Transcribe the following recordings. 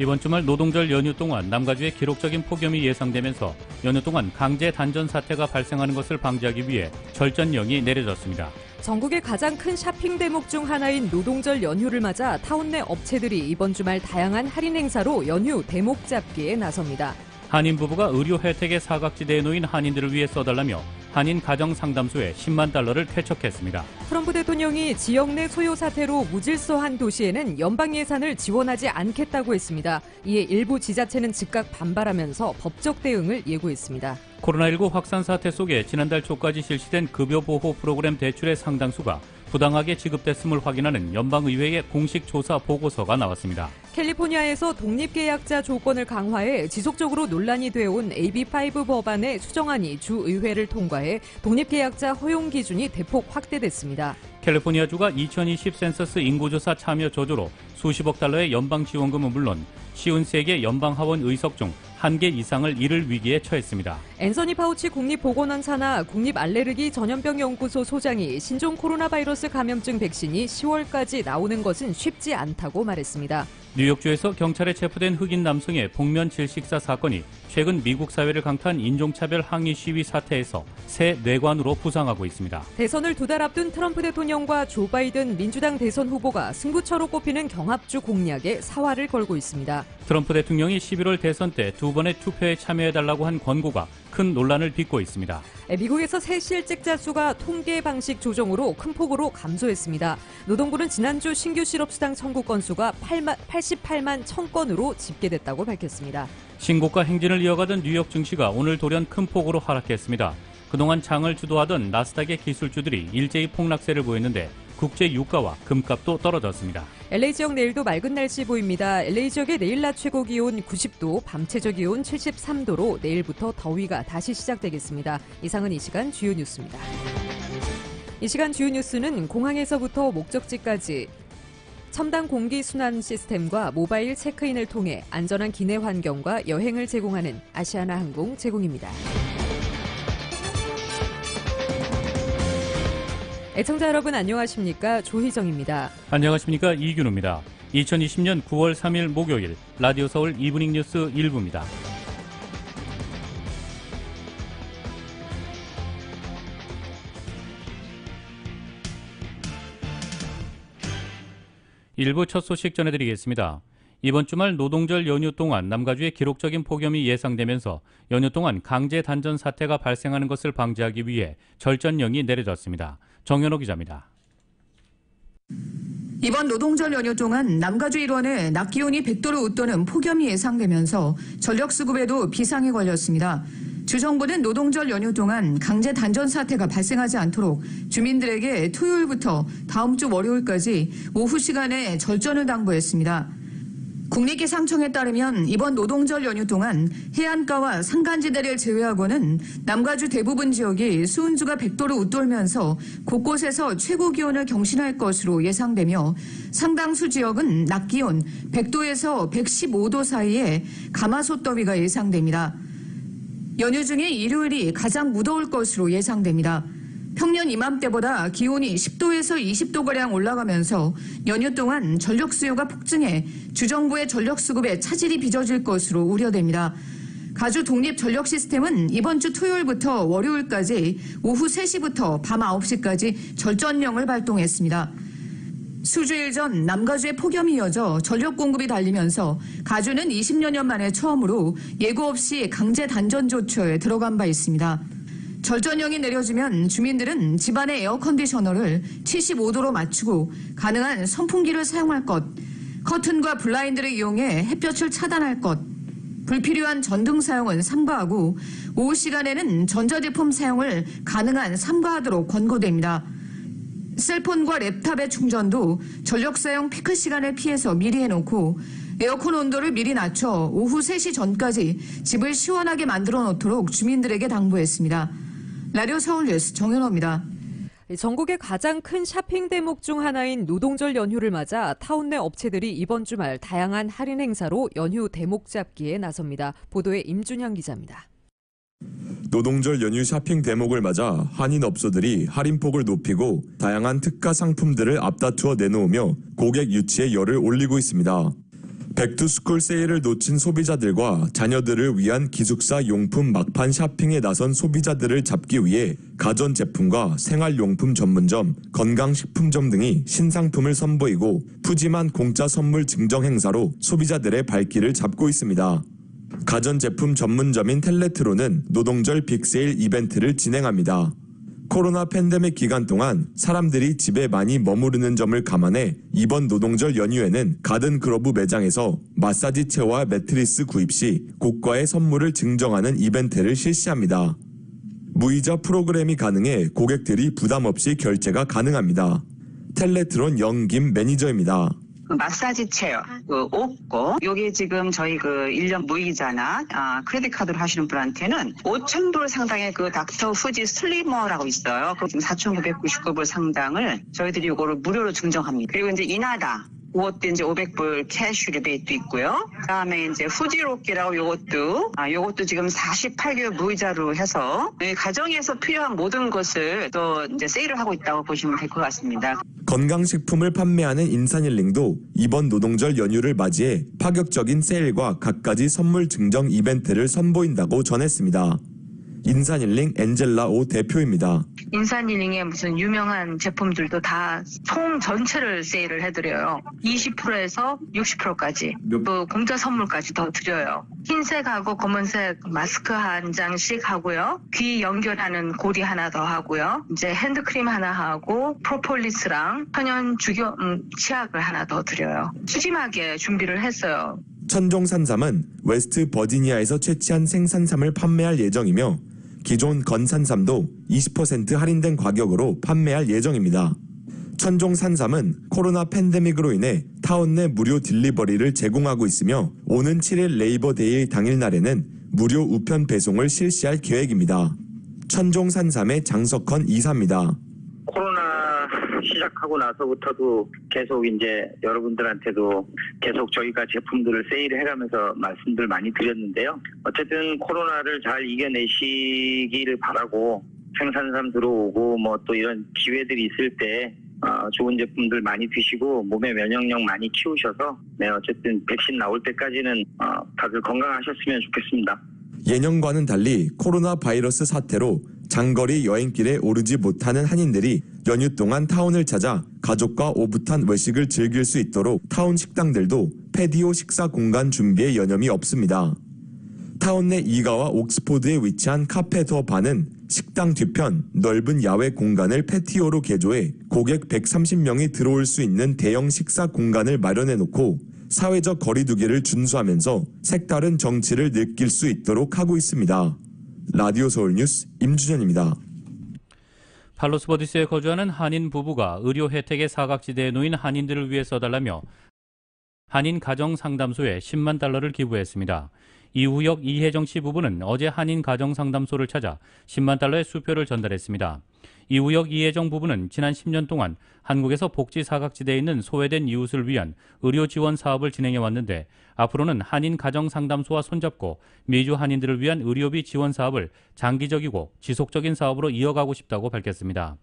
이번 주말 노동절 연휴 동안 남가주에 기록적인 폭염이 예상되면서 연휴 동안 강제 단전 사태가 발생하는 것을 방지하기 위해 절전령이 내려졌습니다. 전국의 가장 큰 쇼핑 대목 중 하나인 노동절 연휴를 맞아 타운 내 업체들이 이번 주말 다양한 할인 행사로 연휴 대목 잡기에 나섭니다. 한인 부부가 의료 혜택의 사각지대에 놓인 한인들을 위해 써달라며 한인 가정 상담소에 10만 달러를 쾌척했습니다. 트럼프 대통령이 지역 내 소요 사태로 무질서한 도시에는 연방 예산을 지원하지 않겠다고 했습니다. 이에 일부 지자체는 즉각 반발하면서 법적 대응을 예고했습니다. 코로나19 확산 사태 속에 지난달 초까지 실시된 급여 보호 프로그램 대출의 상당수가 부당하게 지급됐음을 확인하는 연방의회의 공식 조사 보고서가 나왔습니다. 캘리포니아에서 독립계약자 조건을 강화해 지속적으로 논란이 되어온 AB5 법안의 수정안이 주의회를 통과해 독립계약자 허용 기준이 대폭 확대됐습니다. 캘리포니아주가 2020 센서스 인구조사 참여 저조로 수십억 달러의 연방 지원금은 물론 53개 연방 하원 의석 중 1개 이상을 잃을 위기에 처했습니다. 앤서니 파우치 국립보건원 산하 국립알레르기 전염병연구소 소장이 신종 코로나 바이러스 감염증 백신이 10월까지 나오는 것은 쉽지 않다고 말했습니다. 뉴욕주에서 경찰에 체포된 흑인 남성의 복면 질식사 사건이 최근 미국 사회를 강타한 인종차별 항의 시위 사태에서 새 뇌관으로 부상하고 있습니다. 대선을 두 달 앞둔 트럼프 대통령과 조 바이든 민주당 대선 후보가 승부처로 꼽히는 경합주 공략에 사활을 걸고 있습니다. 트럼프 대통령이 11월 대선 때 두 번의 투표에 참여해달라고 한 권고가 큰 논란을 빚고 있습니다. 미국에서 새 실직자 수가 통계 방식 조정으로 큰 폭으로 감소했습니다. 노동부는 지난주 신규 실업수당 청구 건수가 88만 1000건으로 집계됐다고 밝혔습니다. 신고가 행진을 이어가던 뉴욕 증시가 오늘 돌연 큰 폭으로 하락했습니다. 그동안 장을 주도하던 나스닥의 기술주들이 일제히 폭락세를 보였는데 국제 유가와 금값도 떨어졌습니다. LA 지역 내일도 맑은 날씨 보입니다. LA 지역의 내일 낮 최고 기온 90도, 밤 최저 기온 73도로 내일부터 더위가 다시 시작되겠습니다. 이상은 이 시간 주요 뉴스입니다. 이 시간 주요 뉴스는 공항에서부터 목적지까지 첨단 공기순환 시스템과 모바일 체크인을 통해 안전한 기내 환경과 여행을 제공하는 아시아나항공 제공입니다. 애청자 여러분 안녕하십니까? 조희정입니다. 안녕하십니까? 이균우입니다. 2020년 9월 3일 목요일 라디오 서울 이브닝 뉴스 1부입니다. 일부 첫 소식 전해드리겠습니다. 이번 주말 노동절 연휴 동안 남가주에 기록적인 폭염이 예상되면서 연휴 동안 강제 단전 사태가 발생하는 것을 방지하기 위해 절전령이 내려졌습니다. 정현호 기자입니다. 이번 노동절 연휴 동안 남가주 일원에 낮 기온이 100도를 웃도는 폭염이 예상되면서 전력수급에도 비상이 걸렸습니다. 주정부는 노동절 연휴 동안 강제 단전 사태가 발생하지 않도록 주민들에게 토요일부터 다음 주 월요일까지 오후 시간에 절전을 당부했습니다. 국립기상청에 따르면 이번 노동절 연휴 동안 해안가와 산간지대를 제외하고는 남가주 대부분 지역이 수온주가 100도를 웃돌면서 곳곳에서 최고 기온을 경신할 것으로 예상되며 상당수 지역은 낮 기온 100도에서 115도 사이에 가마솥 더위가 예상됩니다. 연휴 중에 일요일이 가장 무더울 것으로 예상됩니다. 평년 이맘때보다 기온이 10도에서 20도가량 올라가면서 연휴 동안 전력 수요가 폭증해 주정부의 전력 수급에 차질이 빚어질 것으로 우려됩니다. 가주 독립전력시스템은 이번 주 토요일부터 월요일까지 오후 3시부터 밤 9시까지 절전령을 발동했습니다. 수주일 전 남가주의 폭염이 이어져 전력 공급이 달리면서 가주는 20여 년 만에 처음으로 예고 없이 강제 단전 조처에 들어간 바 있습니다. 절전령이 내려지면 주민들은 집안의 에어컨디셔너를 75도로 맞추고 가능한 선풍기를 사용할 것, 커튼과 블라인드를 이용해 햇볕을 차단할 것, 불필요한 전등 사용은 삼가하고 오후 시간에는 전자제품 사용을 가능한 삼가하도록 권고됩니다. 셀폰과 랩탑의 충전도 전력 사용 피크 시간을 피해서 미리 해놓고 에어컨 온도를 미리 낮춰 오후 3시 전까지 집을 시원하게 만들어 놓도록 주민들에게 당부했습니다. 라디오 서울뉴스 정현호입니다. 전국의 가장 큰 쇼핑 대목 중 하나인 노동절 연휴를 맞아 타운 내 업체들이 이번 주말 다양한 할인 행사로 연휴 대목 잡기에 나섭니다. 보도에 임준형 기자입니다. 노동절 연휴 쇼핑 대목을 맞아 한인 업소들이 할인폭을 높이고 다양한 특가 상품들을 앞다투어 내놓으며 고객 유치에 열을 올리고 있습니다. 백투스쿨 세일을 놓친 소비자들과 자녀들을 위한 기숙사 용품 막판 샤핑에 나선 소비자들을 잡기 위해 가전제품과 생활용품 전문점, 건강식품점 등이 신상품을 선보이고 푸짐한 공짜 선물 증정 행사로 소비자들의 발길을 잡고 있습니다. 가전제품 전문점인 텔레트로는 노동절 빅세일 이벤트를 진행합니다. 코로나 팬데믹 기간 동안 사람들이 집에 많이 머무르는 점을 감안해 이번 노동절 연휴에는 가든그로브 매장에서 마사지 체어와 매트리스 구입 시 고가의 선물을 증정하는 이벤트를 실시합니다. 무이자 프로그램이 가능해 고객들이 부담 없이 결제가 가능합니다. 텔레트론 영김 매니저입니다. 마사지 체어, 옷고, 요게 지금 저희 1년 무이자나, 크레딧 카드로 하시는 분한테는 5,000불 상당의 닥터 후지 슬리머라고 있어요. 그 지금 4,999불 상당을 저희들이 요거를 무료로 증정합니다. 그리고 이제 이나다. 그것도 이제 500불 캐시 리베이트도 있고요. 그다음에 이제 후지로끼라고 요것도 지금 48개월 무이자로 해서 가정에서 필요한 모든 것을 또 이제 세일을 하고 있다고 보시면 될 것 같습니다. 건강식품을 판매하는 인산힐링도 이번 노동절 연휴를 맞이해 파격적인 세일과 갖가지 선물 증정 이벤트를 선보인다고 전했습니다. 인산힐링 엔젤라 오 대표입니다. 인산힐링의 무슨 유명한 제품들도 다 총 전체를 세일을 해드려요. 20%에서 60%까지. 또 공짜 선물까지 더 드려요. 흰색하고 검은색 마스크 한 장씩 하고요. 귀 연결하는 고리 하나 더 하고요. 이제 핸드크림 하나 하고 프로폴리스랑 천연 주교 치약을 하나 더 드려요. 푸짐하게 준비를 했어요. 천종산삼은 웨스트 버지니아에서 채취한 생산삼을 판매할 예정이며 기존 건산삼도 20% 할인된 가격으로 판매할 예정입니다. 천종산삼은 코로나 팬데믹으로 인해 타운 내 무료 딜리버리를 제공하고 있으며 오는 7일 레이버데이 당일날에는 무료 우편 배송을 실시할 계획입니다. 천종산삼의 장석헌 이사입니다. 코로나 시작하고 나서부터도 계속 이제 여러분들한테도 계속 저희가 제품들을 세일을 해가면서 말씀들 많이 드렸는데요. 어쨌든 코로나를 잘 이겨내시기를 바라고 생산삼 들어오고 뭐 또 이런 기회들이 있을 때 좋은 제품들 많이 드시고 몸의 면역력 많이 키우셔서 어쨌든 백신 나올 때까지는 다들 건강하셨으면 좋겠습니다. 예년과는 달리 코로나 바이러스 사태로 장거리 여행길에 오르지 못하는 한인들이 연휴 동안 타운을 찾아 가족과 오붓한 외식을 즐길 수 있도록 타운 식당들도 패디오 식사 공간 준비에 여념이 없습니다. 타운 내 이가와 옥스포드에 위치한 카페 더 바는 식당 뒤편 넓은 야외 공간을 패티오로 개조해 고객 130명이 들어올 수 있는 대형 식사 공간을 마련해 놓고 사회적 거리두기를 준수하면서 색다른 정치를 느낄 수 있도록 하고 있습니다. 라디오 서울 뉴스 임준현입니다. 팔로스버디스에 거주하는 한인 부부가 의료 혜택의 사각지대에 놓인 한인들을 위해 써달라며 한인 가정상담소에 10만 달러를 기부했습니다. 이우혁 이혜정 씨 부부는 어제 한인 가정상담소를 찾아 10만 달러의 수표를 전달했습니다. 이우혁 이혜정 부부는 지난 10년 동안 한국에서 복지 사각지대에 있는 소외된 이웃을 위한 의료 지원 사업을 진행해 왔는데 앞으로는 한인 가정상담소와 손잡고 미주 한인들을 위한 의료비 지원 사업을 장기적이고 지속적인 사업으로 이어가고 싶다고 밝혔습니다.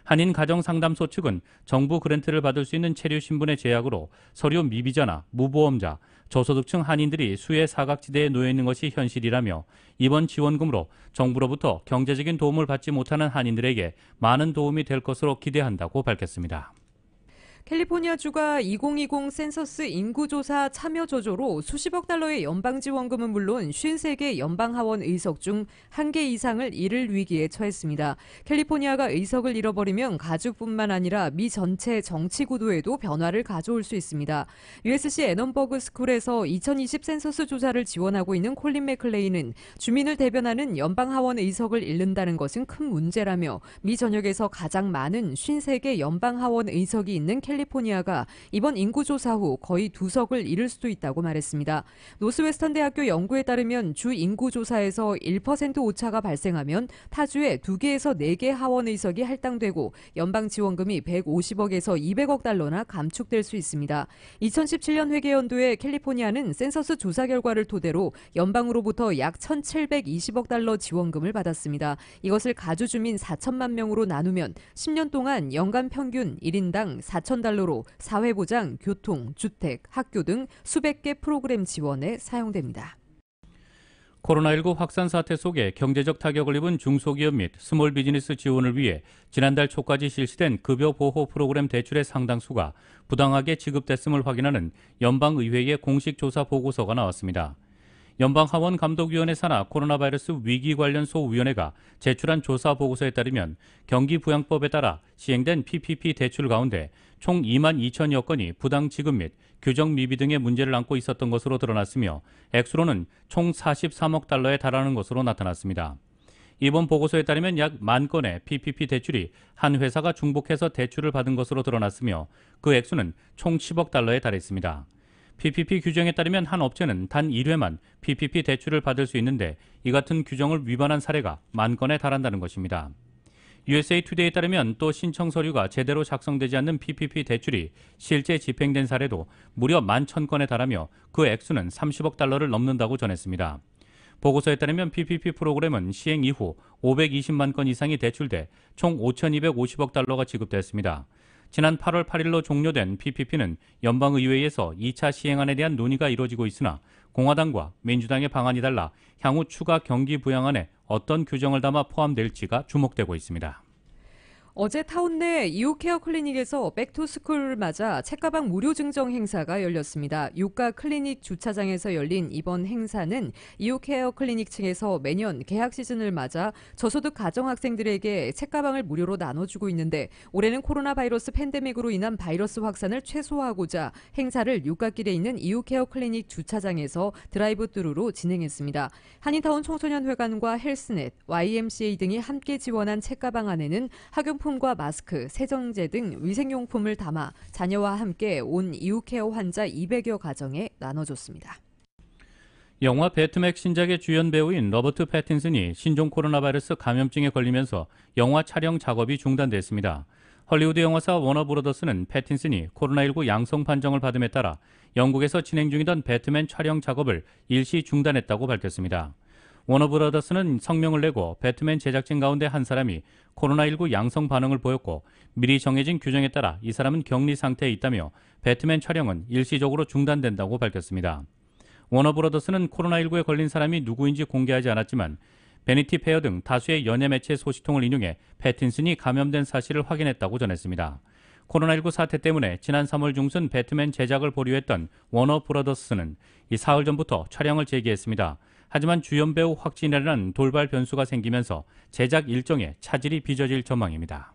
한인 가정상담소 측은 정부 그랜트를 받을 수 있는 체류 신분의 제약으로 서류 미비자나 무보험자, 저소득층 한인들이 수혜 사각지대에 놓여 있는 것이 현실이라며 이번 지원금으로 정부로부터 경제적인 도움을 받지 못하는 한인들에게 많은 도움이 될 것으로 기대한다고 밝혔습니다. 캘리포니아주가 2020 센서스 인구조사 참여 조조로 수십억 달러의 연방지원금은 물론 53개 연방하원 의석 중 1개 이상을 잃을 위기에 처했습니다. 캘리포니아가 의석을 잃어버리면 가주뿐만 아니라 미 전체 정치 구도에도 변화를 가져올 수 있습니다. USC 애넌버그 스쿨에서 2020 센서스 조사를 지원하고 있는 콜린 맥클레이는 주민을 대변하는 연방하원 의석을 잃는다는 것은 큰 문제라며 미 전역에서 가장 많은 53개 연방하원 의석이 있는 캘리포니아가 이번 인구조사 후 거의 2석을 잃을 수도 있다고 말했습니다. 노스웨스턴 대학교 연구에 따르면 주 인구조사에서 1% 오차가 발생하면 타주에 2개에서 4개 하원 의석이 할당되고 연방 지원금이 150억에서 200억 달러나 감축될 수 있습니다. 2017년 회계연도에 캘리포니아는 센서스 조사 결과를 토대로 연방으로부터 약 1,720억 달러 지원금을 받았습니다. 이것을 가주 주민 4천만 명으로 나누면 10년 동안 연간 평균 1인당 4,000달러 달러로 사회보장, 교통, 주택, 학교 등 수백 개 프로그램 지원에 사용됩니다. 코로나19 확산 사태 속에 경제적 타격을 입은 중소기업 및 스몰 비즈니스 지원을 위해 지난달 초까지 실시된 급여 보호 프로그램 대출의 상당수가 부당하게 지급됐음을 확인하는 연방의회의 공식 조사 보고서가 나왔습니다. 연방하원감독위원회 산하 코로나 바이러스 위기 관련 소위원회가 제출한 조사 보고서에 따르면 경기부양법에 따라 시행된 PPP 대출 가운데 총 2만 2천여 건이 부당 지급 및 규정 미비 등의 문제를 안고 있었던 것으로 드러났으며 액수로는 총 43억 달러에 달하는 것으로 나타났습니다. 이번 보고서에 따르면 약 1만 건의 PPP 대출이 한 회사가 중복해서 대출을 받은 것으로 드러났으며 그 액수는 총 10억 달러에 달했습니다. PPP 규정에 따르면 한 업체는 단 1회만 PPP 대출을 받을 수 있는데 이 같은 규정을 위반한 사례가 1만 건에 달한다는 것입니다. USA 투데이에 따르면 또 신청 서류가 제대로 작성되지 않는 PPP 대출이 실제 집행된 사례도 무려 11,000건에 달하며 그 액수는 30억 달러를 넘는다고 전했습니다. 보고서에 따르면 PPP 프로그램은 시행 이후 520만 건 이상이 대출돼 총 5,250억 달러가 지급됐습니다. 지난 8월 8일로 종료된 PPP는 연방의회에서 2차 시행안에 대한 논의가 이루어지고 있으나 공화당과 민주당의 방안이 달라 향후 추가 경기 부양안에 어떤 규정을 담아 포함될지가 주목되고 있습니다. 어제 타운 내 이오케어 클리닉에서 백투스쿨을 맞아 책가방 무료 증정 행사가 열렸습니다. 유가 클리닉 주차장에서 열린 이번 행사는 이오케어 클리닉 측에서 매년 개학 시즌을 맞아 저소득 가정학생들에게 책가방을 무료로 나눠주고 있는데 올해는 코로나 바이러스 팬데믹으로 인한 바이러스 확산을 최소화하고자 행사를 육가길에 있는 이오케어 클리닉 주차장에서 드라이브스루로 진행했습니다. 한인타운 청소년회관과 헬스넷, YMCA 등이 함께 지원한 책가방 안에는 학용품 과 마스크, 세정제 등 위생용품을 담아 자녀와 함께 온 이오케어 환자 200여 가정에 나눠줬습니다. 영화 배트맥 신작의 주연 배우인 로버트 패틴슨이 신종 코로나 바이러스 감염증에 걸리면서 영화 촬영 작업이 중단됐습니다. 헐리우드 영화사 워너브로더스는 패틴슨이 코로나19 양성 판정을 받음에 따라 영국에서 진행 중이던 배트맨 촬영 작업을 일시 중단했다고 밝혔습니다. 워너브라더스는 성명을 내고 배트맨 제작진 가운데 한 사람이 코로나19 양성 반응을 보였고 미리 정해진 규정에 따라 이 사람은 격리 상태에 있다며 배트맨 촬영은 일시적으로 중단된다고 밝혔습니다. 워너브라더스는 코로나19에 걸린 사람이 누구인지 공개하지 않았지만 베니티 페어 등 다수의 연예 매체 소식통을 인용해 패틴슨이 감염된 사실을 확인했다고 전했습니다. 코로나19 사태 때문에 지난 3월 중순 배트맨 제작을 보류했던 워너브라더스는 이 사흘 전부터 촬영을 재개했습니다. 하지만 주연 배우 확진이라는 돌발 변수가 생기면서 제작 일정에 차질이 빚어질 전망입니다.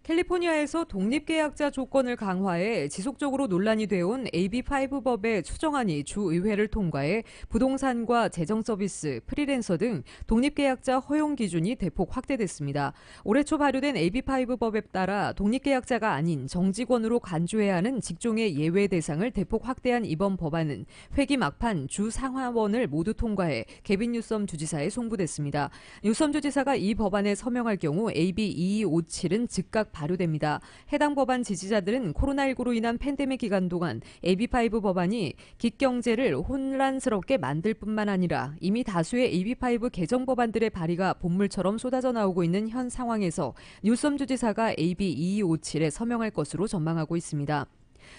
캘리포니아에서 독립계약자 조건을 강화해 지속적으로 논란이 되어온 AB5법의 추정안이 주의회를 통과해 부동산과 재정서비스, 프리랜서 등 독립계약자 허용 기준이 대폭 확대됐습니다. 올해 초 발효된 AB5법에 따라 독립계약자가 아닌 정직원으로 간주해야 하는 직종의 예외 대상을 대폭 확대한 이번 법안은 회기 막판 주 상하원을 모두 통과해 개빈 뉴섬 주지사에 송부됐습니다. 뉴섬 주지사가 이 법안에 서명할 경우 AB2257은 즉각 발효됩니다. 해당 법안 지지자들은 코로나19로 인한 팬데믹 기간 동안 AB5 법안이 깃경제를 혼란스럽게 만들 뿐만 아니라 이미 다수의 AB5 개정 법안들의 발의가 본물처럼 쏟아져 나오고 있는 현 상황에서 뉴섬 주지사가 AB2257에 서명할 것으로 전망하고 있습니다.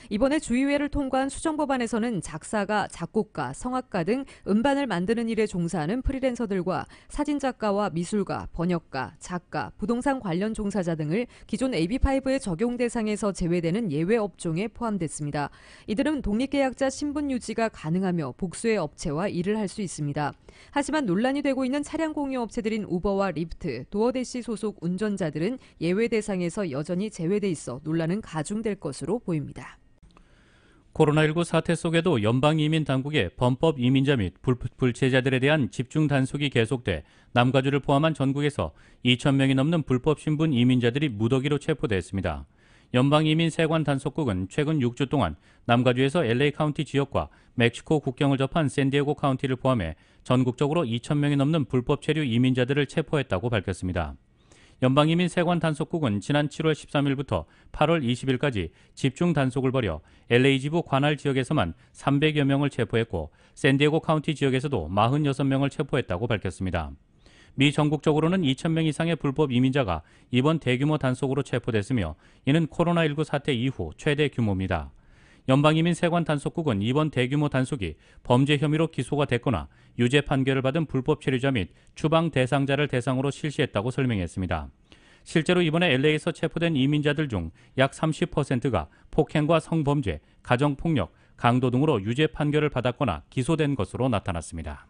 이번에 주의회를 통과한 수정법안에서는 작사가, 작곡가, 성악가 등 음반을 만드는 일에 종사하는 프리랜서들과 사진작가와 미술가, 번역가, 작가, 부동산 관련 종사자 등을 기존 AB5의 적용 대상에서 제외되는 예외 업종에 포함됐습니다. 이들은 독립계약자 신분 유지가 가능하며 복수의 업체와 일을 할 수 있습니다. 하지만 논란이 되고 있는 차량 공유 업체들인 우버와 리프트, 도어대시 소속 운전자들은 예외 대상에서 여전히 제외돼 있어 논란은 가중될 것으로 보입니다. 코로나19 사태 속에도 연방이민당국의 범법 이민자 및 불체자들에 대한 집중 단속이 계속돼 남가주를 포함한 전국에서 2,000명이 넘는 불법 신분 이민자들이 무더기로 체포됐습니다. 연방이민세관 단속국은 최근 6주 동안 남가주에서 LA 카운티 지역과 멕시코 국경을 접한 샌디에고 카운티를 포함해 전국적으로 2,000명이 넘는 불법 체류 이민자들을 체포했다고 밝혔습니다. 연방이민세관 단속국은 지난 7월 13일부터 8월 20일까지 집중 단속을 벌여 LA 지부 관할 지역에서만 300여 명을 체포했고 샌디에고 카운티 지역에서도 46명을 체포했다고 밝혔습니다. 미 전국적으로는 2,000명 이상의 불법 이민자가 이번 대규모 단속으로 체포됐으며 이는 코로나19 사태 이후 최대 규모입니다. 연방이민세관 단속국은 이번 대규모 단속이 범죄 혐의로 기소가 됐거나 유죄 판결을 받은 불법 체류자 및 추방 대상자를 대상으로 실시했다고 설명했습니다. 실제로 이번에 LA에서 체포된 이민자들 중 약 30%가 폭행과 성범죄, 가정폭력, 강도 등으로 유죄 판결을 받았거나 기소된 것으로 나타났습니다.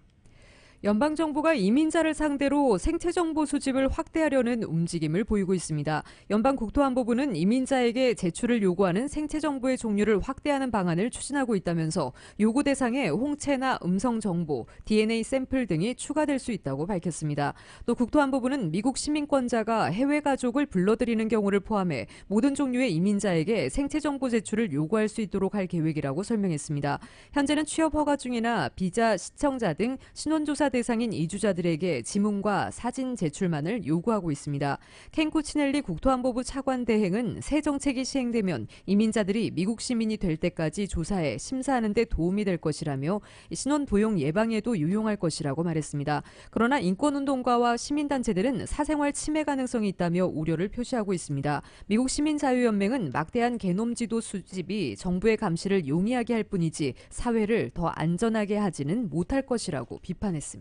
연방정부가 이민자를 상대로 생체정보 수집을 확대하려는 움직임을 보이고 있습니다. 연방국토안보부는 이민자에게 제출을 요구하는 생체정보의 종류를 확대하는 방안을 추진하고 있다면서 요구 대상에 홍채나 음성정보, DNA 샘플 등이 추가될 수 있다고 밝혔습니다. 또 국토안보부는 미국 시민권자가 해외 가족을 불러들이는 경우를 포함해 모든 종류의 이민자에게 생체정보 제출을 요구할 수 있도록 할 계획이라고 설명했습니다. 현재는 취업 허가 중이나 비자 시청자 등 신원조사 대상인 이주자들에게 지문과 사진 제출만을 요구하고 있습니다. 켄 쿠치넬리 국토안보부 차관 대행은 새 정책이 시행되면 이민자들이 미국 시민이 될 때까지 조사해 심사하는 데 도움이 될 것이라며 신원 도용 예방에도 유용할 것이라고 말했습니다. 그러나 인권운동가와 시민단체들은 사생활 침해 가능성이 있다며 우려를 표시하고 있습니다. 미국 시민자유연맹은 막대한 게놈 지도 수집이 정부의 감시를 용이하게 할 뿐이지 사회를 더 안전하게 하지는 못할 것이라고 비판했습니다.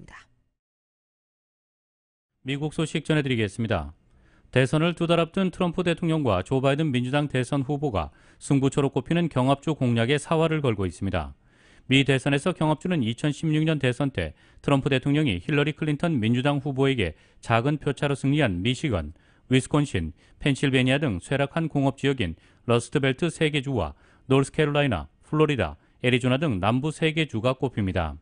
미국 소식 전해드리겠습니다. 대선을 두 달 앞둔 트럼프 대통령과 조 바이든 민주당 대선 후보가 승부처로 꼽히는 경합주 공략에 사활을 걸고 있습니다. 미 대선에서 경합주는 2016년 대선 때 트럼프 대통령이 힐러리 클린턴 민주당 후보에게 작은 표차로 승리한 미시건, 위스콘신, 펜실베니아 등 쇠락한 공업지역인 러스트벨트 3개 주와 노스캐롤라이나, 플로리다, 애리조나 등 남부 3개 주가 꼽힙니다.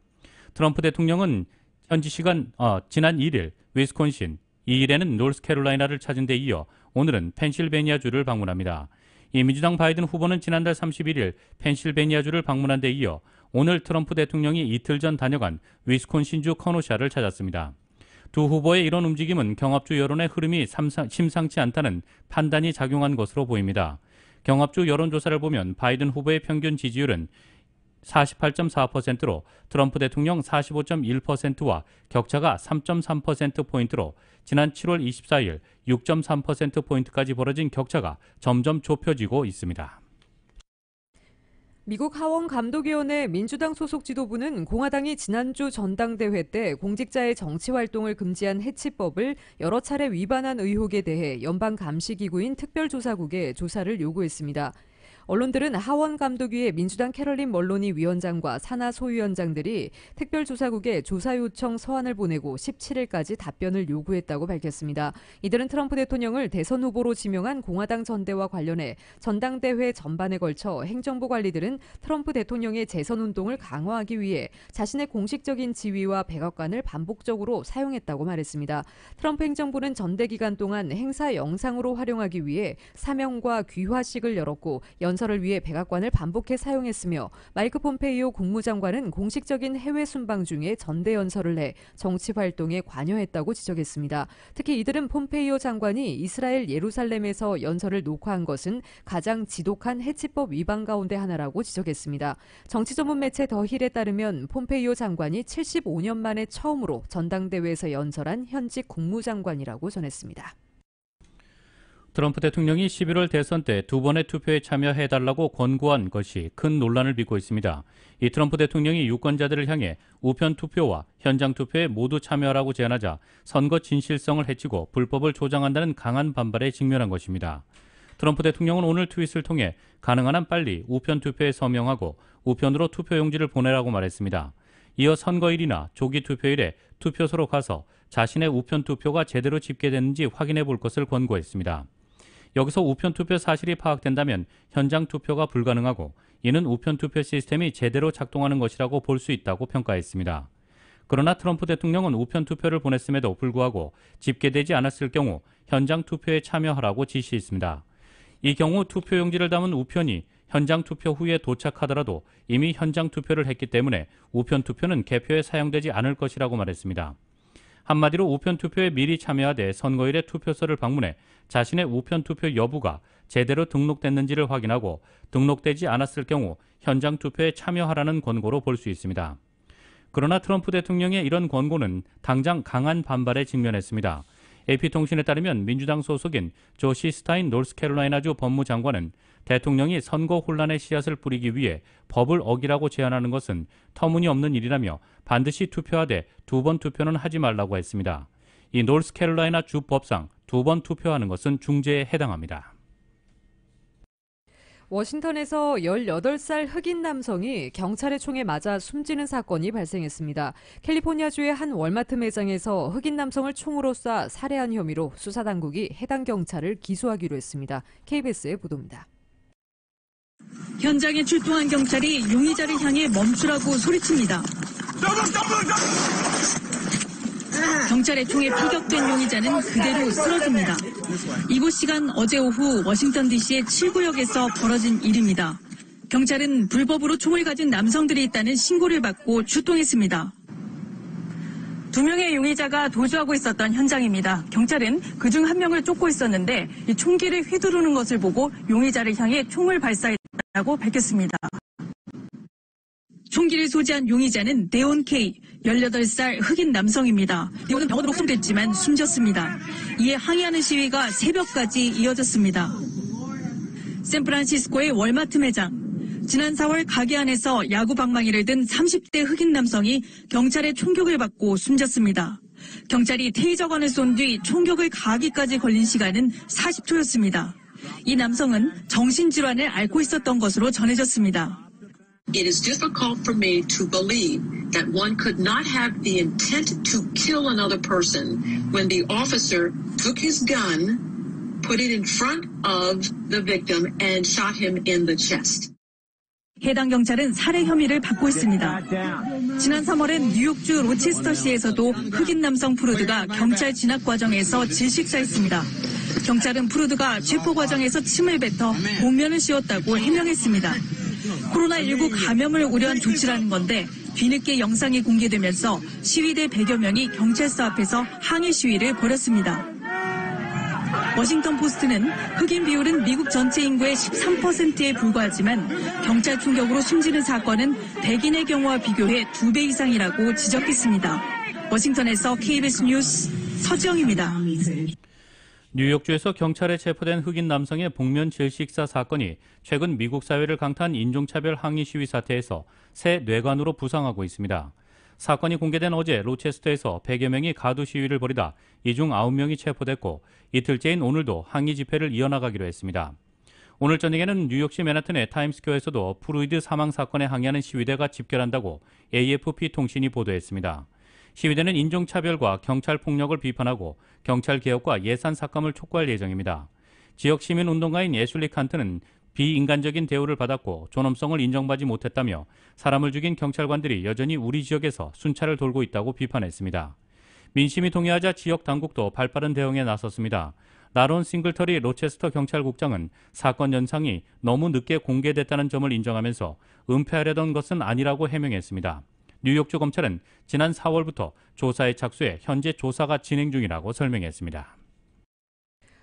트럼프 대통령은 현지 시간 지난 1일 위스콘신, 2일에는 노스캐롤라이나를 찾은 데 이어 오늘은 펜실베니아주를 방문합니다. 이 민주당 바이든 후보는 지난달 31일 펜실베니아주를 방문한 데 이어 오늘 트럼프 대통령이 이틀 전 다녀간 위스콘신주 커노샤를 찾았습니다. 두 후보의 이런 움직임은 경합주 여론의 흐름이 심상치 않다는 판단이 작용한 것으로 보입니다. 경합주 여론조사를 보면 바이든 후보의 평균 지지율은 48.4%로 트럼프 대통령 45.1%와 격차가 3.3%포인트로 지난 7월 24일 6.3%포인트까지 벌어진 격차가 점점 좁혀지고 있습니다. 미국 하원 감독위원회 민주당 소속 지도부는 공화당이 지난주 전당대회 때 공직자의 정치 활동을 금지한 해치법을 여러 차례 위반한 의혹에 대해 연방감시기구인 특별조사국에 조사를 요구했습니다. 언론들은 하원 감독위의 민주당 캐럴린 멀로니 위원장과 사나 소위원장들이 특별조사국에 조사 요청 서한을 보내고 17일까지 답변을 요구했다고 밝혔습니다. 이들은 트럼프 대통령을 대선 후보로 지명한 공화당 전대와 관련해 전당대회 전반에 걸쳐 행정부 관리들은 트럼프 대통령의 재선 운동을 강화하기 위해 자신의 공식적인 지위와 백악관을 반복적으로 사용했다고 말했습니다. 트럼프 행정부는 전대 기간 동안 행사 영상으로 활용하기 위해 사명과 귀화식을 열었고 연설을 위해 백악관을 반복해 사용했으며 마이크 폼페이오 국무장관은 공식적인 해외 순방 중에 전대 연설을 해 정치 활동에 관여했다고 지적했습니다. 특히 이들은 폼페이오 장관이 이스라엘 예루살렘에서 연설을 녹화한 것은 가장 지독한 해치법 위반 가운데 하나라고 지적했습니다. 정치 전문 매체 더 힐에 따르면 폼페이오 장관이 75년 만에 처음으로 전당대회에서 연설한 현직 국무장관이라고 전했습니다. 트럼프 대통령이 11월 대선 때 두 번의 투표에 참여해달라고 권고한 것이 큰 논란을 빚고 있습니다. 이 트럼프 대통령이 유권자들을 향해 우편 투표와 현장 투표에 모두 참여하라고 제안하자 선거 진실성을 해치고 불법을 조장한다는 강한 반발에 직면한 것입니다. 트럼프 대통령은 오늘 트윗을 통해 가능한 한 빨리 우편 투표에 서명하고 우편으로 투표용지를 보내라고 말했습니다. 이어 선거일이나 조기 투표일에 투표소로 가서 자신의 우편 투표가 제대로 집계됐는지 확인해 볼 것을 권고했습니다. 여기서 우편 투표 사실이 파악된다면 현장 투표가 불가능하고 이는 우편 투표 시스템이 제대로 작동하는 것이라고 볼 수 있다고 평가했습니다. 그러나 트럼프 대통령은 우편 투표를 보냈음에도 불구하고 집계되지 않았을 경우 현장 투표에 참여하라고 지시했습니다. 이 경우 투표용지를 담은 우편이 현장 투표 후에 도착하더라도 이미 현장 투표를 했기 때문에 우편 투표는 개표에 사용되지 않을 것이라고 말했습니다. 한마디로 우편 투표에 미리 참여하되 선거일에 투표소를 방문해 자신의 우편 투표 여부가 제대로 등록됐는지를 확인하고 등록되지 않았을 경우 현장 투표에 참여하라는 권고로 볼 수 있습니다. 그러나 트럼프 대통령의 이런 권고는 당장 강한 반발에 직면했습니다. AP통신에 따르면 민주당 소속인 조시 스타인 노스캐롤라이나주 법무장관은 대통령이 선거 혼란의 씨앗을 뿌리기 위해 법을 어기라고 제안하는 것은 터무니없는 일이라며 반드시 투표하되 2번 투표는 하지 말라고 했습니다. 이 노스캐롤라이나 주 법상 2번 투표하는 것은 중죄에 해당합니다. 워싱턴에서 18살 흑인 남성이 경찰의 총에 맞아 숨지는 사건이 발생했습니다. 캘리포니아주의 한 월마트 매장에서 흑인 남성을 총으로 쏴 살해한 혐의로 수사당국이 해당 경찰을 기소하기로 했습니다. KBS의 보도입니다. 현장에 출동한 경찰이 용의자를 향해 멈추라고 소리칩니다. 경찰의 총에 피격된 용의자는 그대로 쓰러집니다. 이곳 시간 어제 오후 워싱턴 DC의 7구역에서 벌어진 일입니다. 경찰은 불법으로 총을 가진 남성들이 있다는 신고를 받고 출동했습니다. 2명의 용의자가 도주하고 있었던 현장입니다. 경찰은 그중 1명을 쫓고 있었는데 이 총기를 휘두르는 것을 보고 용의자를 향해 총을 발사했다고 밝혔습니다. 총기를 소지한 용의자는 데온 K, 18살 흑인 남성입니다. 데온은 병원으로送됐지만 숨졌습니다. 이에 항의하는 시위가 새벽까지 이어졌습니다. 샌프란시스코의 월마트 매장. 지난 4월 가게 안에서 야구 방망이를 든 30대 흑인 남성이 경찰의 총격을 받고 숨졌습니다. 경찰이 테이저건을 쏜 뒤 총격을 가하기까지 걸린 시간은 40초였습니다. 이 남성은 정신질환을 앓고 있었던 것으로 전해졌습니다. It is difficult for me to believe that one could not have the intent to kill another person when the officer took his gun, put it in front of the victim, and shot him in the chest. 해당 경찰은 살해 혐의를 받고 있습니다. 지난 3월엔 뉴욕주 로체스터시에서도 흑인 남성 프루드가 경찰 진압 과정에서 질식사했습니다. 경찰은 프루드가 체포 과정에서 침을 뱉어 복면을 씌웠다고 해명했습니다. 코로나19 감염을 우려한 조치라는 건데 뒤늦게 영상이 공개되면서 시위대 100여 명이 경찰서 앞에서 항의 시위를 벌였습니다. 워싱턴 포스트는 흑인 비율은 미국 전체 인구의 13%에 불과하지만 경찰 총격으로 숨지는 사건은 백인의 경우와 비교해 2배 이상이라고 지적했습니다. 워싱턴에서 KBS 뉴스 서지영입니다. 뉴욕주에서 경찰에 체포된 흑인 남성의 복면 질식사 사건이 최근 미국 사회를 강타한 인종차별 항의 시위 사태에서 새 뇌관으로 부상하고 있습니다. 사건이 공개된 어제 로체스터에서 100여 명이 가두 시위를 벌이다 이 중 9명이 체포됐고 이틀째인 오늘도 항의 집회를 이어나가기로 했습니다. 오늘 저녁에는 뉴욕시 맨하튼의 타임스퀘어에서도 프로이드 사망 사건에 항의하는 시위대가 집결한다고 AFP 통신이 보도했습니다. 시위대는 인종차별과 경찰폭력을 비판하고 경찰개혁과 예산 삭감을 촉구할 예정입니다. 지역 시민운동가인 애슐리 칸트는 비인간적인 대우를 받았고 존엄성을 인정받지 못했다며 사람을 죽인 경찰관들이 여전히 우리 지역에서 순찰을 돌고 있다고 비판했습니다. 민심이 동의하자 지역 당국도 발빠른 대응에 나섰습니다. 나론 싱글터리 로체스터 경찰국장은 사건 연상이 너무 늦게 공개됐다는 점을 인정하면서 은폐하려던 것은 아니라고 해명했습니다. 뉴욕주 검찰은 지난 4월부터 조사에 착수해 현재 조사가 진행 중이라고 설명했습니다.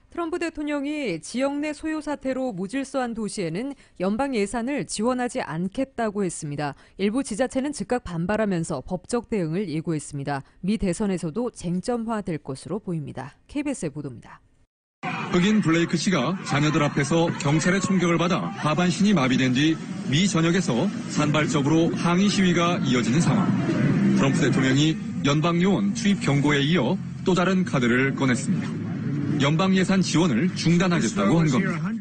트럼프 대통령이 지역 내 소요 사태로 무질서한 도시에는 연방 예산을 지원하지 않겠다고 했습니다. 일부 지자체는 즉각 반발하면서 법적 대응을 예고했습니다. 미 대선에서도 쟁점화될 것으로 보입니다. KBS의 보도입니다. 흑인 블레이크 씨가 자녀들 앞에서 경찰의 총격을 받아 하반신이 마비된 뒤 미 전역에서 산발적으로 항의 시위가 이어지는 상황. 트럼프 대통령이 연방 요원 투입 경고에 이어 또 다른 카드를 꺼냈습니다. 연방 예산 지원을 중단하겠다고 한 겁니다.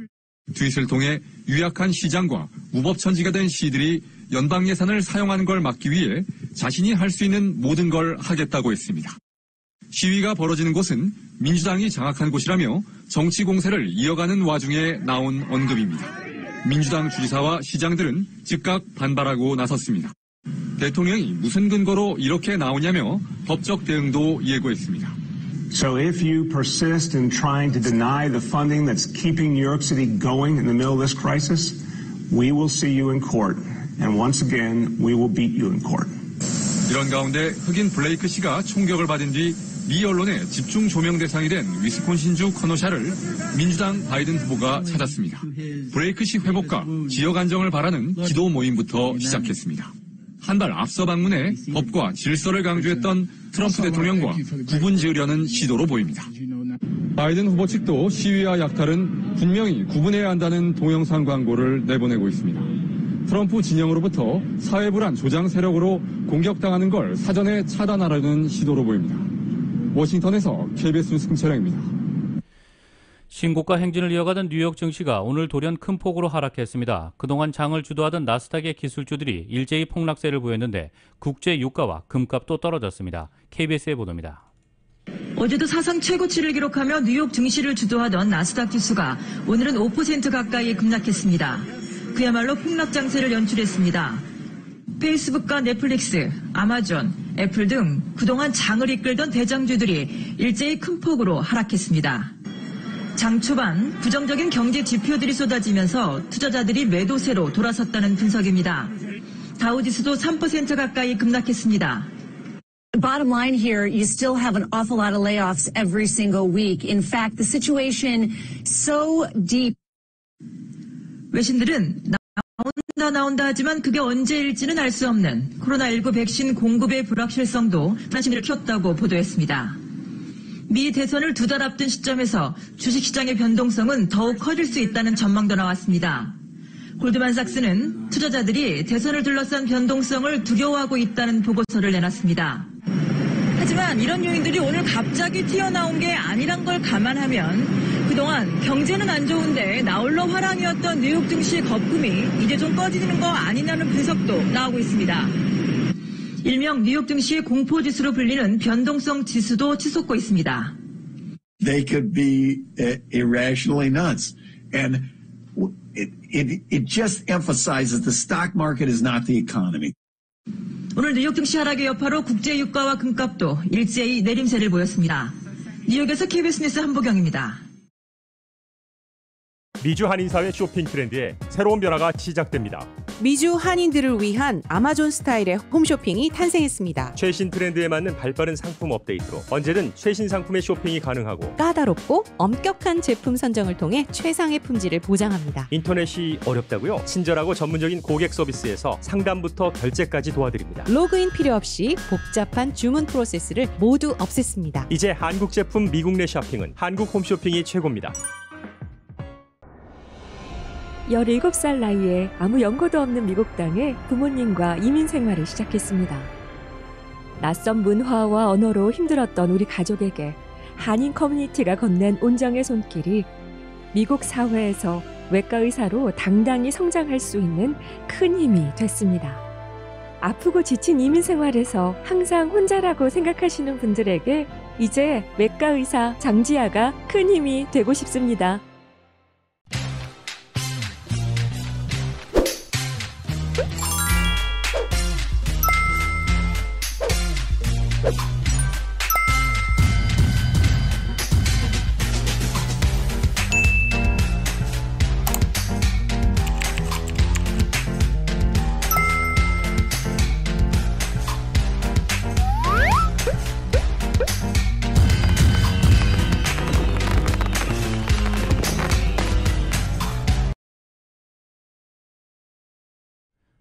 트윗을 통해 유약한 시장과 무법천지가 된 시들이 연방 예산을 사용하는 걸 막기 위해 자신이 할 수 있는 모든 걸 하겠다고 했습니다. 시위가 벌어지는 곳은 민주당이 장악한 곳이라며 정치 공세를 이어가는 와중에 나온 언급입니다. 민주당 주지사와 시장들은 즉각 반발하고 나섰습니다. 대통령이 무슨 근거로 이렇게 나오냐며 법적 대응도 예고했습니다. So if you persist in trying to deny the funding that's keeping New York City going in the middle of this crisis, we will see you in court. And once again, we will beat you in court. 이런 가운데 흑인 블레이크 씨가 총격을 받은 뒤 미 언론의 집중 조명 대상이 된 위스콘신주 커너샤를 민주당 바이든 후보가 찾았습니다. 블레이크 씨 회복과 지역 안정을 바라는 기도 모임부터 시작했습니다. 한 발 앞서 방문해 법과 질서를 강조했던 트럼프 대통령과 구분 지으려는 시도로 보입니다. 바이든 후보 측도 시위와 약탈은 분명히 구분해야 한다는 동영상 광고를 내보내고 있습니다. 트럼프 진영으로부터 사회불안 조장 세력으로 공격당하는 걸 사전에 차단하려는 시도로 보입니다. 워싱턴에서 KBS 뉴스 김철영입니다. 신고가 행진을 이어가던 뉴욕 증시가 오늘 돌연 큰 폭으로 하락했습니다. 그동안 장을 주도하던 나스닥의 기술주들이 일제히 폭락세를 보였는데 국제 유가와 금값도 떨어졌습니다. KBS의 보도입니다. 어제도 사상 최고치를 기록하며 뉴욕 증시를 주도하던 나스닥 지수가 오늘은 5% 가까이 급락했습니다. 그야말로 폭락 장세를 연출했습니다. 페이스북과 넷플릭스, 아마존, 애플 등 그동안 장을 이끌던 대장주들이 일제히 큰 폭으로 하락했습니다. 장 초반 부정적인 경제 지표들이 쏟아지면서 투자자들이 매도세로 돌아섰다는 분석입니다. 다우지수도 3% 가까이 급락했습니다. The bottom line here, you still have an awful lot of layoffs every single week. In fact, the situation so deep. 외신들은 나온다 하지만 그게 언제일지는 알 수 없는 코로나19 백신 공급의 불확실성도 관심을 키웠다고 보도했습니다. 미 대선을 2달 앞둔 시점에서 주식시장의 변동성은 더욱 커질 수 있다는 전망도 나왔습니다. 골드만삭스는 투자자들이 대선을 둘러싼 변동성을 두려워하고 있다는 보고서를 내놨습니다. 하지만 이런 요인들이 오늘 갑자기 튀어나온 게 아니란 걸 감안하면 그동안 경제는 안 좋은데 나홀로 화랑이었던 뉴욕 증시 거품이 이제 좀 꺼지는 거 아니냐는 분석도 나오고 있습니다. 일명 뉴욕 증시의 공포지수로 불리는 변동성 지수도 치솟고 있습니다. They could be irrationally nuts. And it just emphasizes the stock market is not the economy. 오늘 뉴욕 증시 하락의 여파로 국제 유가와 금값도 일제히 내림세를 보였습니다. 뉴욕에서 KBS 뉴스 한보경입니다. 미주 한인사회 쇼핑 트렌드에 새로운 변화가 시작됩니다. 미주 한인들을 위한 아마존 스타일의 홈쇼핑이 탄생했습니다. 최신 트렌드에 맞는 발빠른 상품 업데이트로 언제든 최신 상품의 쇼핑이 가능하고 까다롭고 엄격한 제품 선정을 통해 최상의 품질을 보장합니다. 인터넷이 어렵다고요? 친절하고 전문적인 고객 서비스에서 상담부터 결제까지 도와드립니다. 로그인 필요 없이 복잡한 주문 프로세스를 모두 없앴습니다. 이제 한국 제품 미국 내 쇼핑은 한국 홈쇼핑이 최고입니다. 17살 나이에 아무 연고도 없는 미국 땅에 부모님과 이민 생활을 시작했습니다. 낯선 문화와 언어로 힘들었던 우리 가족에게 한인 커뮤니티가 건넨 온정의 손길이 미국 사회에서 외과 의사로 당당히 성장할 수 있는 큰 힘이 됐습니다. 아프고 지친 이민 생활에서 항상 혼자라고 생각하시는 분들에게 이제 외과 의사 장지아가 큰 힘이 되고 싶습니다.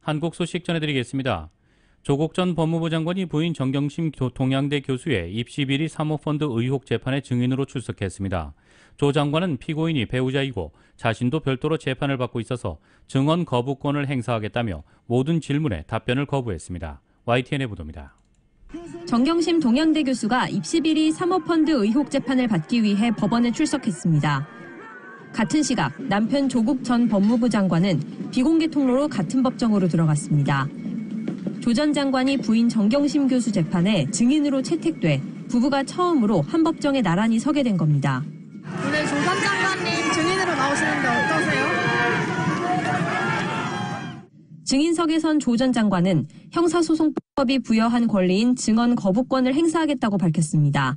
한국 소식 전해드리겠습니다. 조국 전 법무부 장관이 부인 정경심 동양대 교수의 입시비리 사모펀드 의혹 재판에 증인으로 출석했습니다. 조 장관은 피고인이 배우자이고 자신도 별도로 재판을 받고 있어서 증언 거부권을 행사하겠다며 모든 질문에 답변을 거부했습니다. YTN의 보도입니다. 정경심 동양대 교수가 입시비리 사모펀드 의혹 재판을 받기 위해 법원에 출석했습니다. 같은 시각 남편 조국 전 법무부 장관은 비공개 통로로 같은 법정으로 들어갔습니다. 조 전 장관이 부인 정경심 교수 재판에 증인으로 채택돼 부부가 처음으로 한 법정에 나란히 서게 된 겁니다. 오늘 조 전 장관님 증인으로 나오시는데 어떠세요? 증인석에 선 조 전 장관은 형사소송법이 부여한 권리인 증언 거부권을 행사하겠다고 밝혔습니다.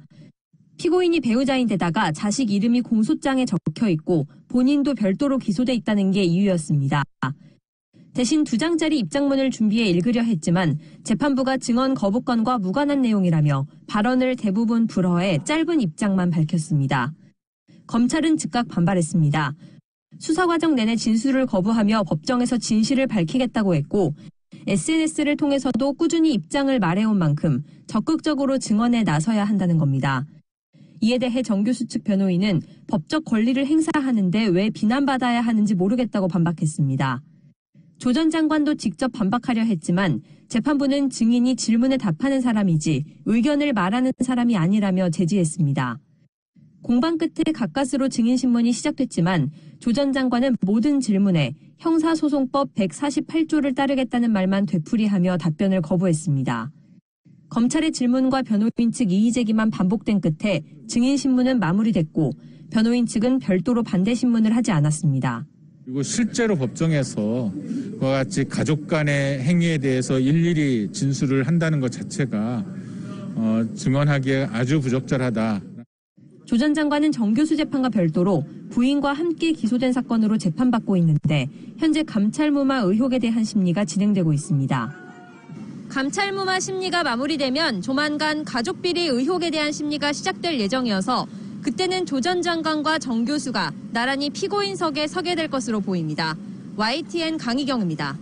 피고인이 배우자인데다가 자식 이름이 공소장에 적혀 있고 본인도 별도로 기소돼 있다는 게 이유였습니다. 대신 2장짜리 입장문을 준비해 읽으려 했지만 재판부가 증언 거부권과 무관한 내용이라며 발언을 대부분 불허해 짧은 입장만 밝혔습니다. 검찰은 즉각 반발했습니다. 수사 과정 내내 진술을 거부하며 법정에서 진실을 밝히겠다고 했고 SNS를 통해서도 꾸준히 입장을 말해온 만큼 적극적으로 증언에 나서야 한다는 겁니다. 이에 대해 정 교수 측 변호인은 법적 권리를 행사하는데 왜 비난받아야 하는지 모르겠다고 반박했습니다. 조 전 장관도 직접 반박하려 했지만 재판부는 증인이 질문에 답하는 사람이지 의견을 말하는 사람이 아니라며 제지했습니다. 공방 끝에 가까스로 증인신문이 시작됐지만 조 전 장관은 모든 질문에 형사소송법 148조를 따르겠다는 말만 되풀이하며 답변을 거부했습니다. 검찰의 질문과 변호인 측 이의 제기만 반복된 끝에 증인신문은 마무리됐고 변호인 측은 별도로 반대 신문을 하지 않았습니다. 그리고 실제로 법정에서 그와 같이 가족 간의 행위에 대해서 일일이 진술을 한다는 것 자체가 증언하기에 아주 부적절하다. 조 전 장관은 정 교수 재판과 별도로 부인과 함께 기소된 사건으로 재판받고 있는데 현재 감찰무마 의혹에 대한 심리가 진행되고 있습니다. 감찰무마 심리가 마무리되면 조만간 가족비리 의혹에 대한 심리가 시작될 예정이어서 그때는 조 전 장관과 정 교수가 나란히 피고인석에 서게 될 것으로 보입니다. YTN 강희경입니다.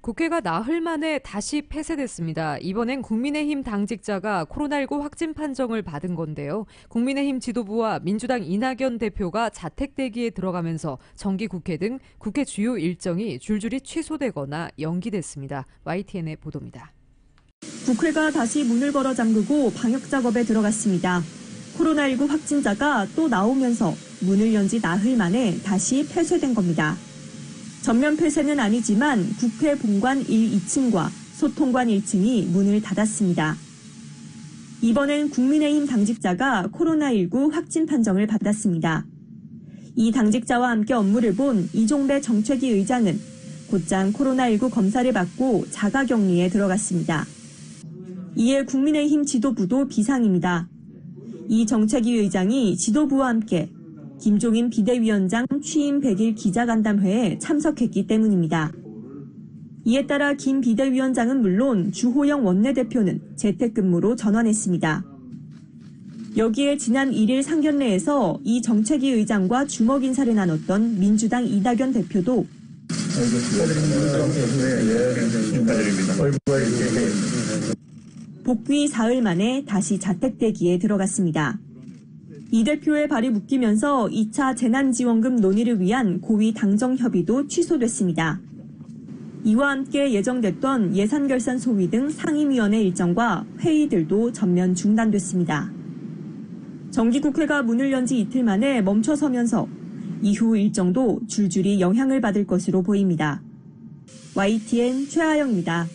국회가 나흘 만에 다시 폐쇄됐습니다. 이번엔 국민의힘 당직자가 코로나19 확진 판정을 받은 건데요. 국민의힘 지도부와 민주당 이낙연 대표가 자택 대기에 들어가면서 정기국회 등 국회 주요 일정이 줄줄이 취소되거나 연기됐습니다. YTN의 보도입니다. 국회가 다시 문을 걸어 잠그고 방역 작업에 들어갔습니다. 코로나19 확진자가 또 나오면서 문을 연 지 나흘 만에 다시 폐쇄된 겁니다. 전면 폐쇄는 아니지만 국회 본관 1, 2층과 소통관 1층이 문을 닫았습니다. 이번엔 국민의힘 당직자가 코로나19 확진 판정을 받았습니다. 이 당직자와 함께 업무를 본 이종배 정책위 의장은 곧장 코로나19 검사를 받고 자가격리에 들어갔습니다. 이에 국민의힘 지도부도 비상입니다. 이 정책위 의장이 지도부와 함께 김종인 비대위원장 취임 100일 기자간담회에 참석했기 때문입니다. 이에 따라 김 비대위원장은 물론 주호영 원내대표는 재택근무로 전환했습니다. 여기에 지난 1일 상견례에서 이 정책위 의장과 주먹 인사를 나눴던 민주당 이낙연 대표도 복귀 사흘 만에 다시 자택 대기에 들어갔습니다. 이 대표의 발이 묶이면서 2차 재난지원금 논의를 위한 고위 당정협의도 취소됐습니다. 이와 함께 예정됐던 예산결산 소위 등 상임위원회 일정과 회의들도 전면 중단됐습니다. 정기국회가 문을 연 지 이틀 만에 멈춰서면서 이후 일정도 줄줄이 영향을 받을 것으로 보입니다. YTN 최하영입니다.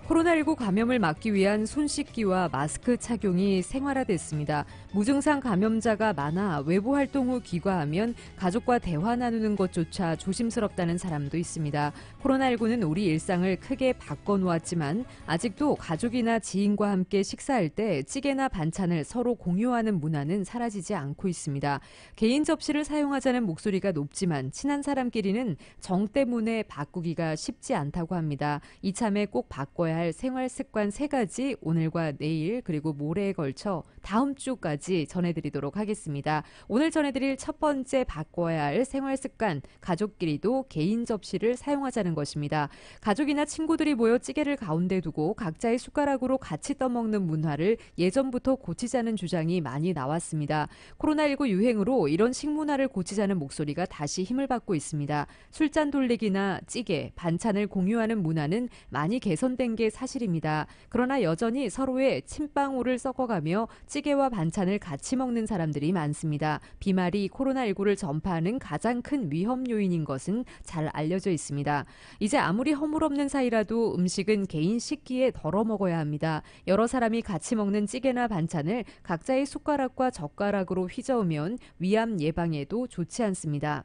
코로나19 감염을 막기 위한 손 씻기와 마스크 착용이 생활화됐습니다. 무증상 감염자가 많아 외부 활동 후 귀가하면 가족과 대화 나누는 것조차 조심스럽다는 사람도 있습니다. 코로나19는 우리 일상을 크게 바꿔놓았지만 아직도 가족이나 지인과 함께 식사할 때 찌개나 반찬을 서로 공유하는 문화는 사라지지 않고 있습니다. 개인 접시를 사용하자는 목소리가 높지만 친한 사람끼리는 정 때문에 바꾸기가 쉽지 않다고 합니다. 이참에 꼭 바꿔야 할 생활 습관 3가지 오늘과 내일 그리고 모레에 걸쳐 다음 주까지 전해드리도록 하겠습니다. 오늘 전해드릴 첫 번째 바꿔야 할 생활 습관, 가족끼리도 개인 접시를 사용하자는 것입니다. 가족이나 친구들이 모여 찌개를 가운데 두고 각자의 숟가락으로 같이 떠먹는 문화를 예전부터 고치자는 주장이 많이 나왔습니다. 코로나19 유행으로 이런 식문화를 고치자는 목소리가 다시 힘을 받고 있습니다. 술잔 돌리기나 찌개, 반찬을 공유하는 문화는 많이 개선된 게 사실입니다. 그러나 여전히 서로의 침방울을 섞어가며 찌개와 반찬을 같이 먹는 사람들이 많습니다. 비말이 코로나19를 전파하는 가장 큰 위험 요인인 것은 잘 알려져 있습니다. 이제 아무리 허물없는 사이라도 음식은 개인 식기에 덜어 먹어야 합니다. 여러 사람이 같이 먹는 찌개나 반찬을 각자의 숟가락과 젓가락으로 휘저으면 위암 예방에도 좋지 않습니다.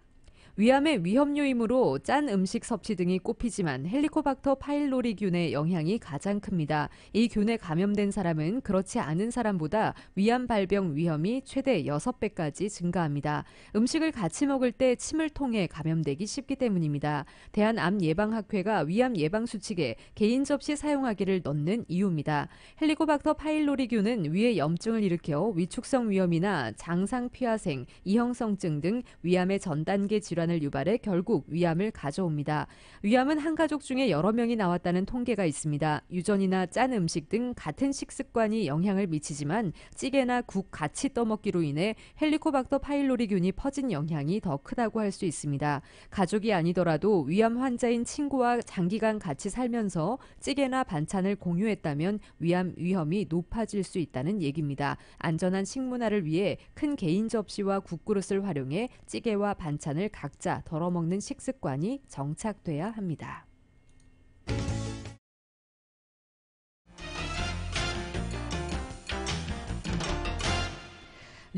위암의 위험 요인으로 짠 음식 섭취 등이 꼽히지만 헬리코박터 파일로리균의 영향이 가장 큽니다. 이 균에 감염된 사람은 그렇지 않은 사람보다 위암 발병 위험이 최대 6배까지 증가합니다. 음식을 같이 먹을 때 침을 통해 감염되기 쉽기 때문입니다. 대한암예방학회가 위암 예방 수칙에 개인 접시 사용하기를 넣는 이유입니다. 헬리코박터 파일로리균은 위에 염증을 일으켜 위축성 위염이나 장상 피하생, 이형성증 등 위암의 전 단계 질환을 유발해 결국 위암을 가져옵니다. 위암은 한 가족 중에 여러 명이 나왔다는 통계가 있습니다. 유전이나 짠 음식 등 같은 식습관이 영향을 미치지만 찌개나 국 같이 떠먹기로 인해 헬리코박터 파일로리균이 퍼진 영향이 더 크다고 할 수 있습니다. 가족이 아니더라도 위암 환자인 친구와 장기간 같이 살면서 찌개나 반찬을 공유했다면 위암 위험이 높아질 수 있다는 얘기입니다. 안전한 식문화를 위해 큰 개인 접시와 국그릇을 활용해 찌개와 반찬을 각자 덜어먹는 식습관이 정착돼야 합니다.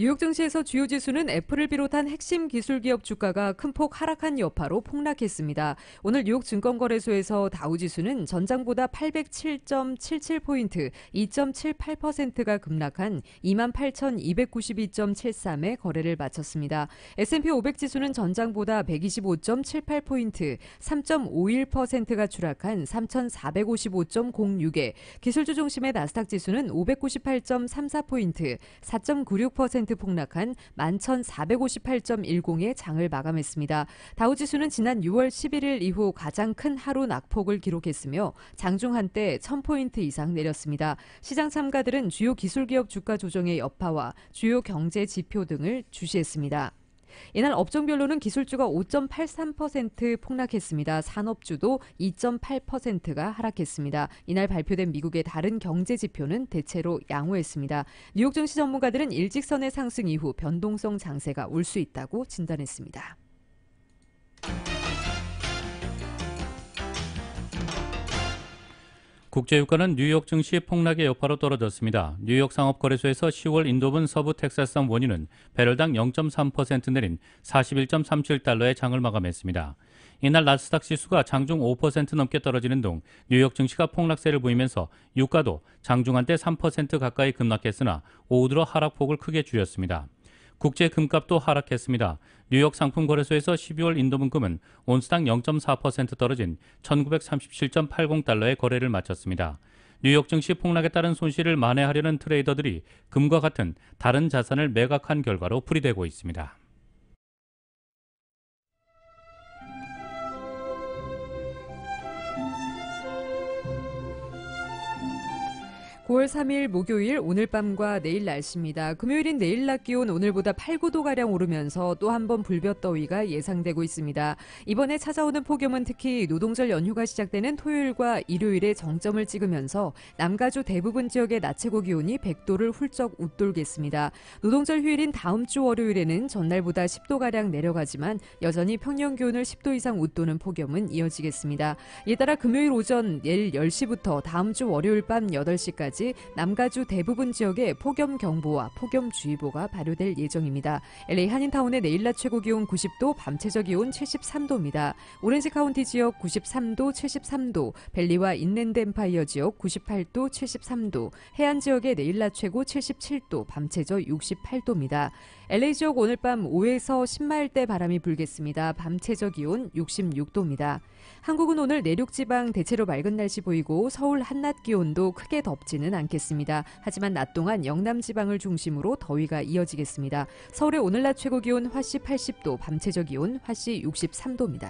뉴욕 증시에서 주요 지수는 애플을 비롯한 핵심 기술 기업 주가가 큰 폭 하락한 여파로 폭락했습니다. 오늘 뉴욕 증권거래소에서 다우지수는 전장보다 807.77포인트, 2.78%가 급락한 28,292.73에 거래를 마쳤습니다. S&P 500지수는 전장보다 125.78포인트, 3.51%가 추락한 3,455.06에, 기술주 중심의 나스닥 지수는 598.34포인트, 4.96% 폭락한 11,458.10에 장을 마감했습니다. 다우지수는 지난 6월 11일 이후 가장 큰 하루 낙폭을 기록했으며 장중 한때 1000포인트 이상 내렸습니다. 시장 참가들은 주요 기술기업 주가 조정의 여파와 주요 경제 지표 등을 주시했습니다. 이날 업종별로는 기술주가 5.83% 폭락했습니다. 산업주도 2.8%가 하락했습니다. 이날 발표된 미국의 다른 경제 지표는 대체로 양호했습니다. 뉴욕 증시 전문가들은 일직선의 상승 이후 변동성 장세가 올 수 있다고 진단했습니다. 국제유가는 뉴욕 증시 폭락의 여파로 떨어졌습니다. 뉴욕 상업거래소에서 10월 인도분 서부 텍사스산 원유는 배럴당 0.3% 내린 41.37달러의 장을 마감했습니다. 이날 나스닥 지수가 장중 5% 넘게 떨어지는 등 뉴욕 증시가 폭락세를 보이면서 유가도 장중 한때 3% 가까이 급락했으나 오후 들어 하락폭을 크게 줄였습니다. 국제 금값도 하락했습니다. 뉴욕 상품거래소에서 12월 인도분금은 온스당 0.4% 떨어진 1937.80달러의 거래를 마쳤습니다. 뉴욕 증시 폭락에 따른 손실을 만회하려는 트레이더들이 금과 같은 다른 자산을 매각한 결과로 풀이되고 있습니다. 9월 3일 목요일 오늘 밤과 내일 날씨입니다. 금요일인 내일 낮 기온 오늘보다 8, 9도가량 오르면서 또 한 번 불볕더위가 예상되고 있습니다. 이번에 찾아오는 폭염은 특히 노동절 연휴가 시작되는 토요일과 일요일에 정점을 찍으면서 남가주 대부분 지역의 낮 최고 기온이 100도를 훌쩍 웃돌겠습니다. 노동절 휴일인 다음 주 월요일에는 전날보다 10도가량 내려가지만 여전히 평년 기온을 10도 이상 웃도는 폭염은 이어지겠습니다. 이에 따라 금요일 오전 내일 10시부터 다음 주 월요일 밤 8시까지 남가주 대부분 지역에 폭염경보와 폭염주의보가 발효될 예정입니다. LA 한인타운의 내일 낮 최고 기온 90도, 밤 최저 기온 73도입니다. 오렌지 카운티 지역 93도, 73도, 벨리와 인랜드 엠파이어 지역 98도, 73도, 해안 지역의 내일 낮 최고 77도, 밤 최저 68도입니다. LA 지역 오늘 밤 5에서 10마일대 바람이 불겠습니다. 밤 최저 기온 66도입니다. 한국은 오늘 내륙 지방 대체로 맑은 날씨 보이고 서울 한낮 기온도 크게 덥지는 않겠습니다. 하지만 낮 동안 영남 지방을 중심으로 더위가 이어지겠습니다. 서울의 오늘 낮 최고 기온 화씨 80도, 밤 최저 기온 화씨 63도입니다.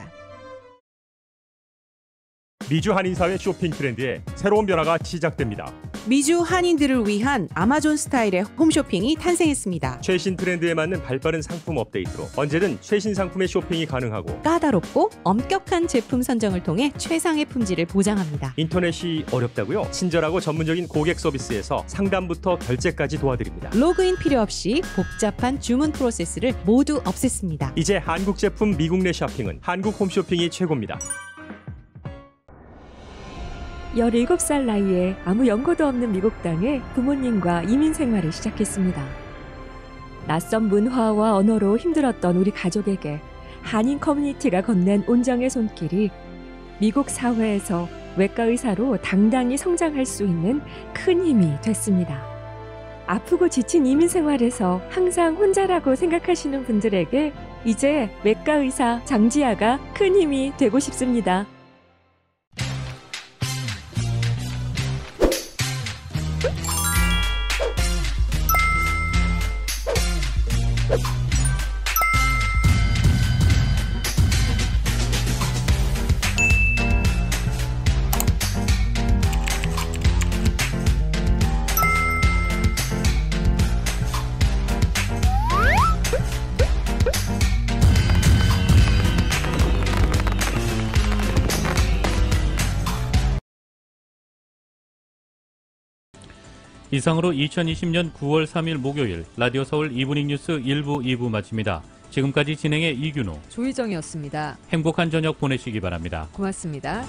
미주 한인사회 쇼핑 트렌드에 새로운 변화가 시작됩니다. 미주 한인들을 위한 아마존 스타일의 홈쇼핑이 탄생했습니다. 최신 트렌드에 맞는 발빠른 상품 업데이트로 언제든 최신 상품의 쇼핑이 가능하고 까다롭고 엄격한 제품 선정을 통해 최상의 품질을 보장합니다. 인터넷이 어렵다고요? 친절하고 전문적인 고객 서비스에서 상담부터 결제까지 도와드립니다. 로그인 필요 없이 복잡한 주문 프로세스를 모두 없앴습니다. 이제 한국 제품 미국 내 쇼핑은 한국 홈쇼핑이 최고입니다. 17살 나이에 아무 연고도 없는 미국 땅에 부모님과 이민 생활을 시작했습니다. 낯선 문화와 언어로 힘들었던 우리 가족에게 한인 커뮤니티가 건넨 온정의 손길이 미국 사회에서 외과 의사로 당당히 성장할 수 있는 큰 힘이 됐습니다. 아프고 지친 이민 생활에서 항상 혼자라고 생각하시는 분들에게 이제 외과 의사 장지아가 큰 힘이 되고 싶습니다. 이상으로 2020년 9월 3일 목요일 라디오 서울 이브닝 뉴스 1부, 2부 마칩니다. 지금까지 진행의 이균호, 조희정이었습니다. 행복한 저녁 보내시기 바랍니다. 고맙습니다.